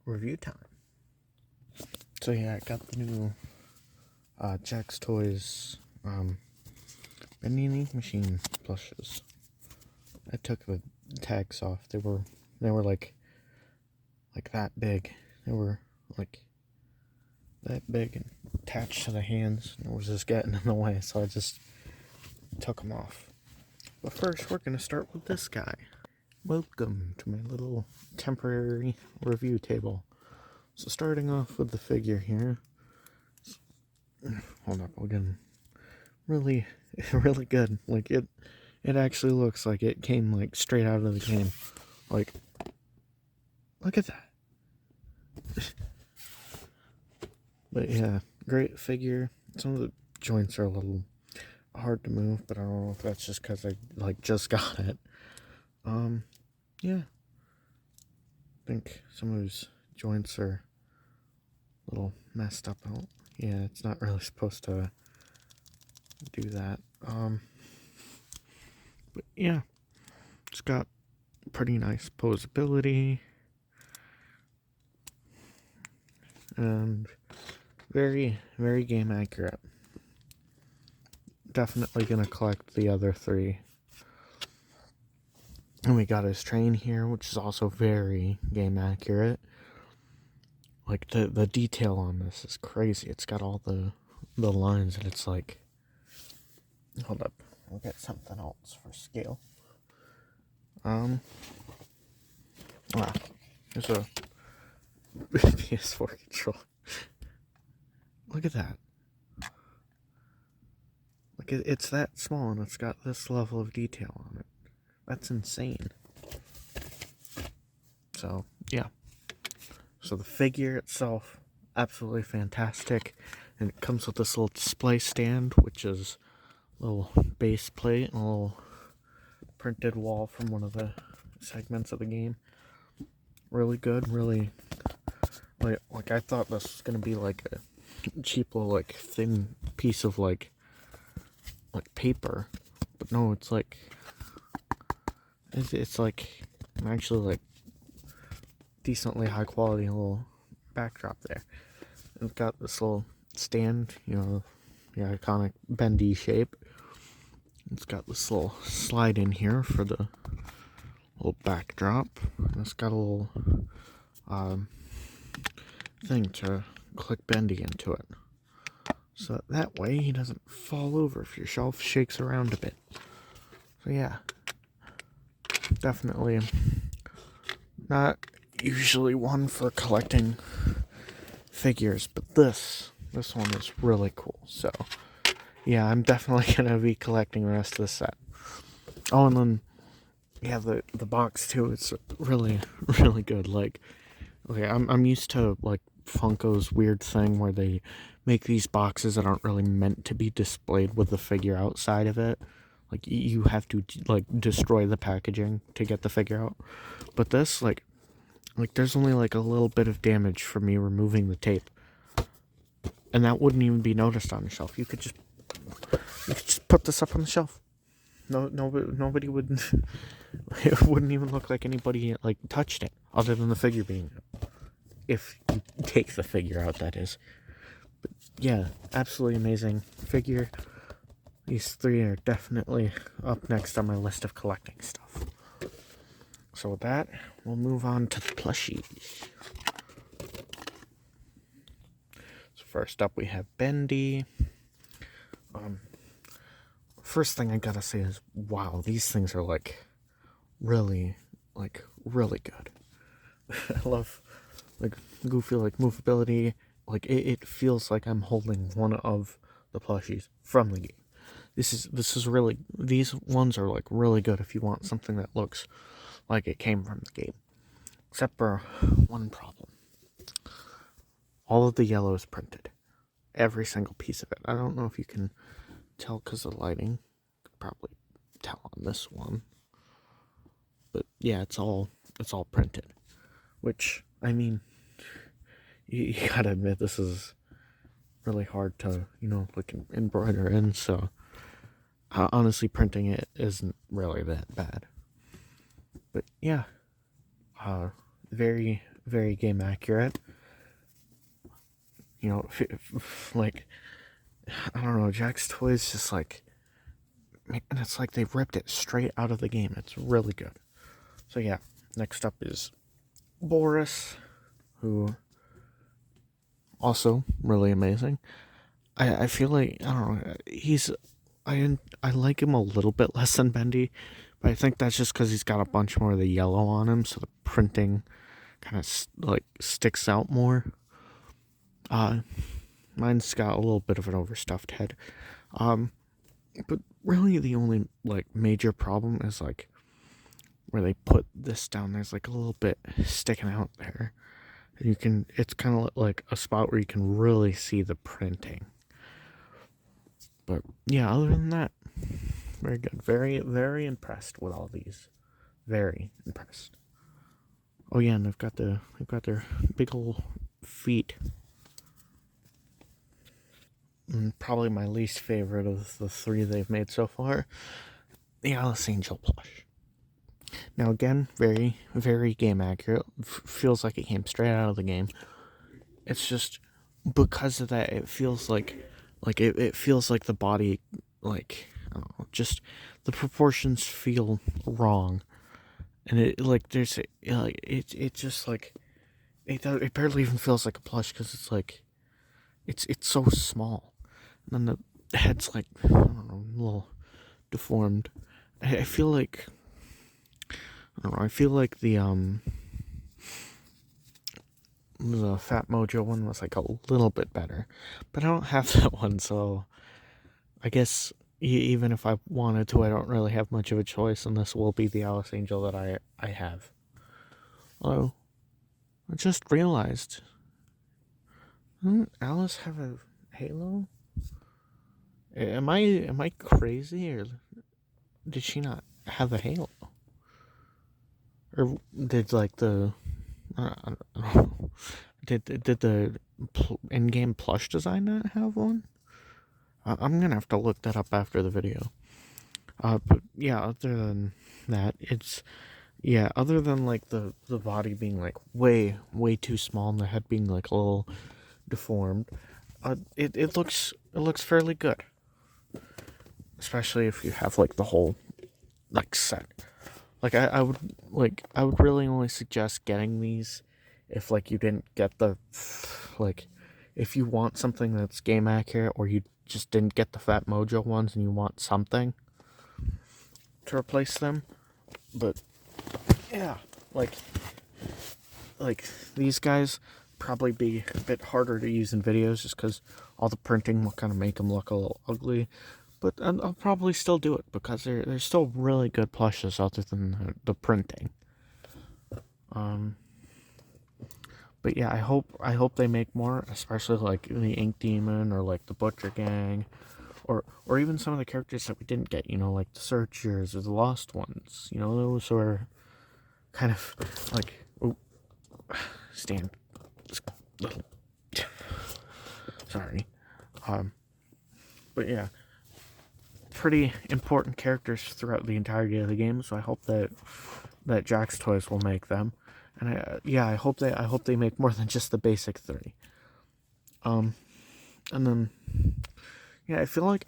review time. So yeah, I got the new Jack's Toys bendy and ink machine plushes. I took the tags off. They were like that big. They were like that big and attached to the hands. It was just getting in the way, so I just took them off. But first, we're gonna start with this guy. Welcome to my little temporary review table. So starting off with the figure here. Hold up, we're getting really good. Like it actually looks like it came like straight out of the game. Like, look at that. But yeah, great figure. Some of the joints are a little hard to move, but I don't know if that's just because I like just got it. Yeah. I think some of his joints are a little messed up out. Yeah, it's not really supposed to do that. But yeah, it's got pretty nice posability and very game accurate. Definitely gonna collect the other three. And we got his train here, which is also very game accurate. Like the detail on this is crazy. It's got all the lines, and it's like, hold up, I'll get something else for scale. There's a PS4 controller. Look at that. Like it's that small, and it's got this level of detail on it. That's insane. So yeah. So the figure itself, absolutely fantastic. And it comes with this little display stand, which is a little base plate and a little printed wall from one of the segments of the game. Really good, really, like I thought this was gonna be like a cheap little like thin piece of like paper, but no, it's like it's like actually like decently high quality little backdrop there. It's got this little stand, the iconic bendy shape. It's got this little slide in here for the little backdrop. And it's got a little thing to click bendy into it, so that way he doesn't fall over if your shelf shakes around a bit. So yeah, definitely not usually one for collecting figures, but this one is really cool. So yeah, I'm definitely gonna be collecting the rest of the set. Oh, and then yeah, the box too. It's really good. Like, okay, I'm used to like Funko's weird thing where they make these boxes that aren't really meant to be displayed with the figure outside of it. Like you have to like destroy the packaging to get the figure out. But this like there's only like a little bit of damage from me removing the tape, and that wouldn't even be noticed on the shelf. You could just put this up on the shelf. Nobody would. It wouldn't even look like anybody like touched it, other than the figure being. If you take the figure out, that is. But yeah, absolutely amazing figure. These three are definitely up next on my list of collecting stuff. So with that, we'll move on to the plushies. So first up, we have Bendy. First thing I gotta say is, wow, these things are like really good. I love like goofy like movability. Like it feels like I'm holding one of the plushies from the game. This is really, these ones are like really good if you want something that looks like it came from the game. Except for one problem. All of the yellow is printed. Every single piece of it. I don't know if you can tell because of the lighting. You could probably tell on this one. But yeah, it's all printed. Which, I mean, you gotta admit, this is really hard to, like embroider in, so honestly, printing it isn't really that bad. But yeah, very very game accurate. You know, like, I don't know, Jack's Toys just like, and it's like they ripped it straight out of the game. It's really good. So yeah, next up is Boris, who also really amazing. I feel like, I don't know, I like him a little bit less than Bendy, but I think that's just because he's got a bunch more of the yellow on him, so the printing kind of like sticks out more. Uh, Mine's got a little bit of an overstuffed head. But really the only like major problem is like where they put this down. There's like a little bit sticking out there. And it's kind of like a spot where you can really see the printing. But yeah, other than that, very good. Very, very impressed with all these. Very impressed. Oh yeah, and they've got their big old feet. And probably my least favorite of the three they've made so far, the Alice Angel plush. Now again, very, very game accurate. Feels like it came straight out of the game. It's just because of that, it feels like it feels like the body, like, I don't know, just the proportions feel wrong, and it like there's like it just like it barely even feels like a plush because it's like it's so small, and then the head's like, I don't know, a little deformed. I feel like, I don't know, I feel like the Fat Mojo one was like a little bit better, but I don't have that one, so I guess even if I wanted to, I don't really have much of a choice, and this will be the Alice Angel that I have. Although, I just realized, doesn't Alice have a halo? Am I crazy, or did she not have a halo? Or did like the I don't know. Did the in-game plush design not have one? I'm gonna have to look that up after the video. But yeah, other than that, other than like the body being like way too small and the head being like a little deformed, it looks fairly good, especially if you have like the whole like set. Like I would really only suggest getting these if like you didn't get the like if you want something that's game accurate, or you just didn't get the Fat Mojo ones and you want something to replace them. But yeah, like these guys probably be a bit harder to use in videos just because all the printing will kind of make them look a little ugly. But I'll probably still do it because they're still really good plushes other than the printing. But yeah, I hope they make more, especially like the Ink Demon or like the Butcher Gang, or even some of the characters that we didn't get. You know, like the Searchers or the Lost Ones. You know, those were kind of like, oh, stand, little, sorry, but yeah, pretty important characters throughout the entirety of the game. So I hope that Jack's Toys will make them, and I hope they make more than just the basic three. And then yeah, I feel like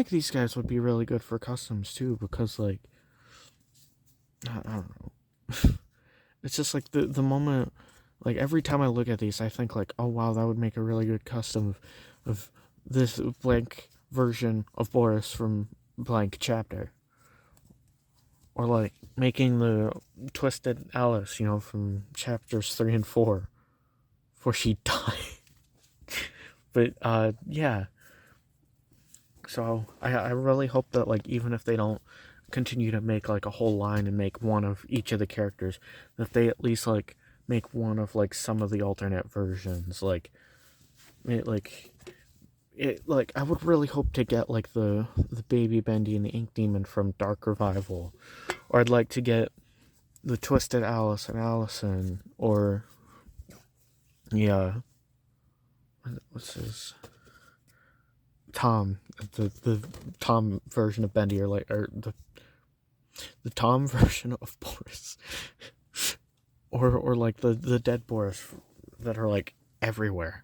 these guys would be really good for customs too, because like I don't know. It's just like the moment, like every time I look at these, I think like, oh wow, that would make a really good custom of this blank version of Boris from blank chapter. Or like making the Twisted Alice, you know, from chapters 3 and 4 before she died. But yeah. So I really hope that like even if they don't continue to make like a whole line and make one of each of the characters, that they at least like make one of like some of the alternate versions. Like I would really hope to get like the baby Bendy and the Ink Demon from Dark Revival, or I'd like to get the Twisted Alice and Allison, or yeah, what's his Tom, the Tom version of Bendy, or the Tom version of Boris. or like the dead boris that are like everywhere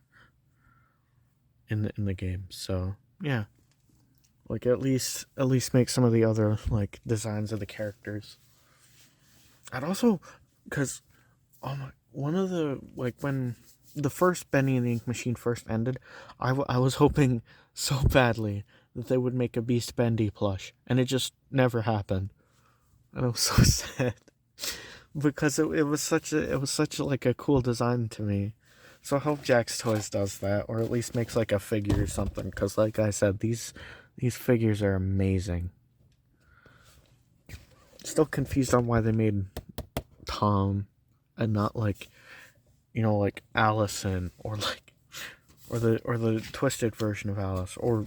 in the game. So yeah, like at least make some of the other like designs of the characters. I'd also, because one of the like when the first Bendy and the Ink Machine first ended, I was hoping so badly that they would make a Beast Bendy plush, and it just never happened, and I was so sad because it was such like a cool design to me. So I hope Jack's Toys does that, or at least makes like a figure or something. Because like I said, these figures are amazing. Still confused on why they made Tom and not like, like Allison, or like or the twisted version of Alice, or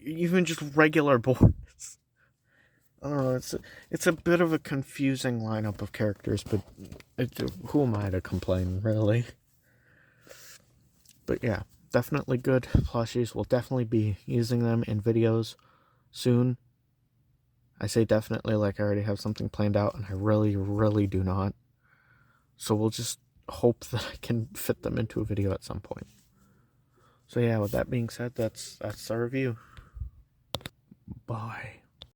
even just regular boys. I don't know. It's a bit of a confusing lineup of characters, but who am I to complain, really? But yeah, definitely good plushies. We'll definitely be using them in videos soon. I say definitely like I already have something planned out, and I really, really do not. So we'll just hope that I can fit them into a video at some point. So yeah, with that being said, that's the review. Bye.